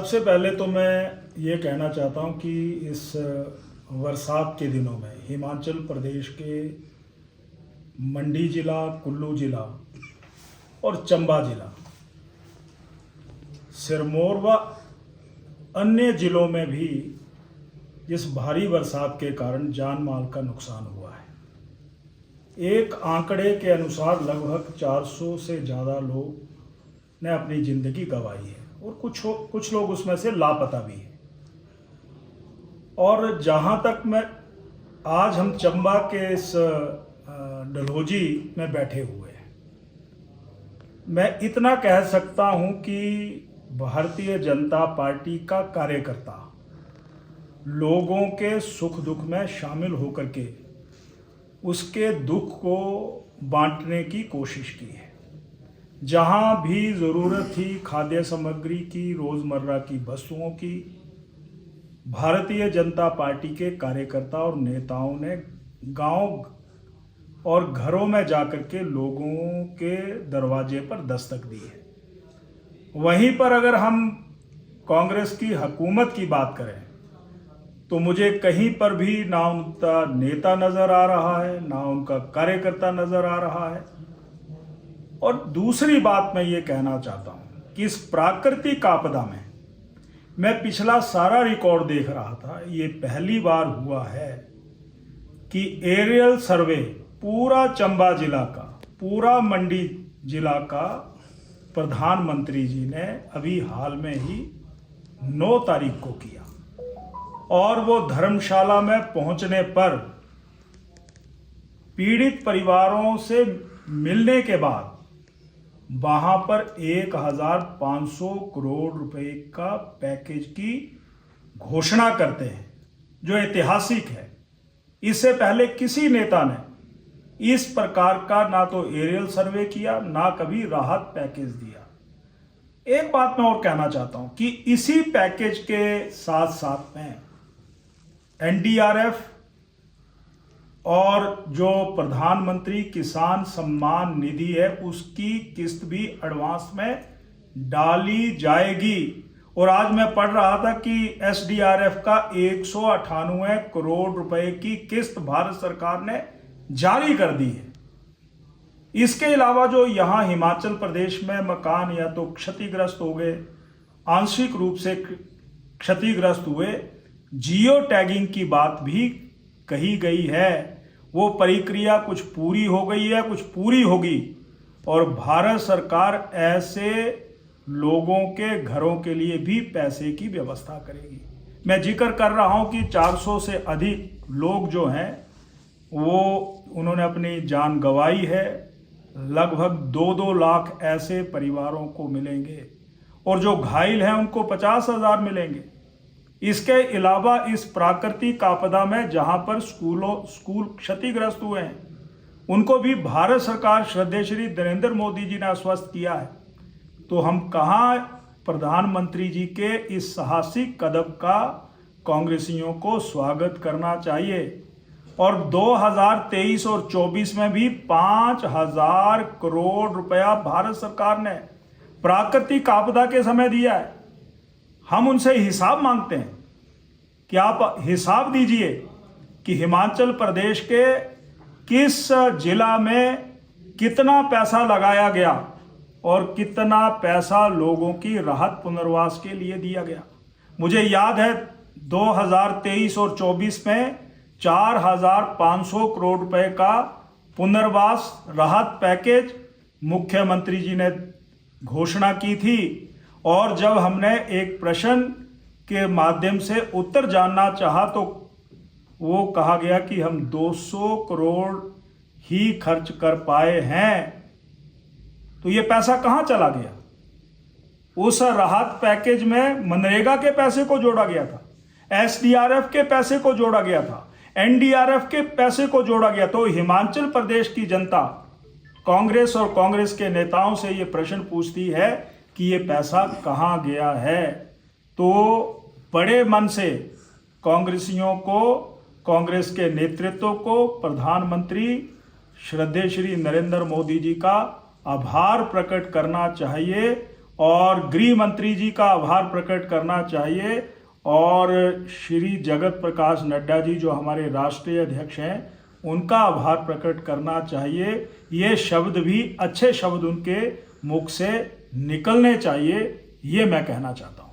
सबसे पहले तो मैं ये कहना चाहता हूँ कि इस बरसात के दिनों में हिमाचल प्रदेश के मंडी ज़िला, कुल्लू ज़िला और चंबा ज़िला, सिरमौर व अन्य ज़िलों में भी इस भारी बरसात के कारण जान माल का नुकसान हुआ है। एक आंकड़े के अनुसार लगभग 400 से ज़्यादा लोग ने अपनी ज़िंदगी गंवाई है और कुछ लोग उसमें से लापता भी हैं। और जहाँ तक आज हम चंबा के इस डलहौजी में बैठे हुए हैं, मैं इतना कह सकता हूँ कि भारतीय जनता पार्टी का कार्यकर्ता लोगों के सुख दुख में शामिल होकर के उसके दुख को बांटने की कोशिश की है। जहाँ भी ज़रूरत थी खाद्य सामग्री की, रोज़मर्रा की वस्तुओं की, भारतीय जनता पार्टी के कार्यकर्ता और नेताओं ने गांव और घरों में जाकर के लोगों के दरवाजे पर दस्तक दी है। वहीं पर अगर हम कांग्रेस की हुकूमत की बात करें तो मुझे कहीं पर भी ना उनका नेता नज़र आ रहा है, ना उनका कार्यकर्ता नज़र आ रहा है। और दूसरी बात मैं ये कहना चाहता हूँ कि इस प्राकृतिक आपदा में मैं पिछला सारा रिकॉर्ड देख रहा था। ये पहली बार हुआ है कि एरियल सर्वे पूरा चंबा जिला का, पूरा मंडी जिला का प्रधानमंत्री जी ने अभी हाल में ही 9 तारीख को किया। और वो धर्मशाला में पहुंचने पर पीड़ित परिवारों से मिलने के बाद वहां पर 1500 करोड़ रुपए का पैकेज की घोषणा करते हैं, जो ऐतिहासिक है। इससे पहले किसी नेता ने इस प्रकार का ना तो एरियल सर्वे किया, ना कभी राहत पैकेज दिया। एक बात मैं और कहना चाहता हूं कि इसी पैकेज के साथ साथ में एनडीआरएफ और जो प्रधानमंत्री किसान सम्मान निधि है उसकी किस्त भी एडवांस में डाली जाएगी। और आज मैं पढ़ रहा था कि एसडीआरएफ का 198 करोड़ रुपए की किस्त भारत सरकार ने जारी कर दी है। इसके अलावा जो यहाँ हिमाचल प्रदेश में मकान या तो क्षतिग्रस्त हो गए, आंशिक रूप से क्षतिग्रस्त हुए, जियो टैगिंग की बात भी कही गई है। वो प्रक्रिया कुछ पूरी हो गई है, कुछ पूरी होगी और भारत सरकार ऐसे लोगों के घरों के लिए भी पैसे की व्यवस्था करेगी। मैं जिक्र कर रहा हूं कि 400 से अधिक लोग जो हैं वो उन्होंने अपनी जान गंवाई है। लगभग 2-2 लाख ऐसे परिवारों को मिलेंगे और जो घायल हैं उनको 50,000 मिलेंगे। इसके अलावा इस प्राकृतिक आपदा में जहां पर स्कूल क्षतिग्रस्त हुए हैं उनको भी भारत सरकार श्रद्धेय श्री नरेंद्र मोदी जी ने आश्वस्त किया है। तो हम कहां प्रधानमंत्री जी के इस साहसिक कदम का कांग्रेसियों को स्वागत करना चाहिए। और 2023 और 24 में भी 5,000 करोड़ रुपया भारत सरकार ने प्राकृतिक आपदा के समय दिया है। हम उनसे हिसाब मांगते हैं कि आप हिसाब दीजिए कि हिमाचल प्रदेश के किस जिला में कितना पैसा लगाया गया और कितना पैसा लोगों की राहत पुनर्वास के लिए दिया गया। मुझे याद है 2023 और 24 में 4,500 करोड़ रुपए का पुनर्वास राहत पैकेज मुख्यमंत्री जी ने घोषणा की थी। और जब हमने एक प्रश्न के माध्यम से उत्तर जानना चाहा तो वो कहा गया कि हम 200 करोड़ ही खर्च कर पाए हैं। तो ये पैसा कहां चला गया? उस राहत पैकेज में मनरेगा के पैसे को जोड़ा गया था, एसडीआरएफ के पैसे को जोड़ा गया था, एनडीआरएफ के पैसे को जोड़ा गया। तो हिमाचल प्रदेश की जनता कांग्रेस और कांग्रेस के नेताओं से ये प्रश्न पूछती है कि ये पैसा कहां गया है। तो बड़े मन से कांग्रेसियों को, कांग्रेस के नेतृत्व को प्रधानमंत्री श्रद्धेय श्री नरेंद्र मोदी जी का आभार प्रकट करना चाहिए और गृह मंत्री जी का आभार प्रकट करना चाहिए, और श्री जगत प्रकाश नड्डा जी जो हमारे राष्ट्रीय अध्यक्ष हैं उनका आभार प्रकट करना चाहिए। ये शब्द भी अच्छे शब्द उनके मुख से निकलने चाहिए, ये मैं कहना चाहता हूँ।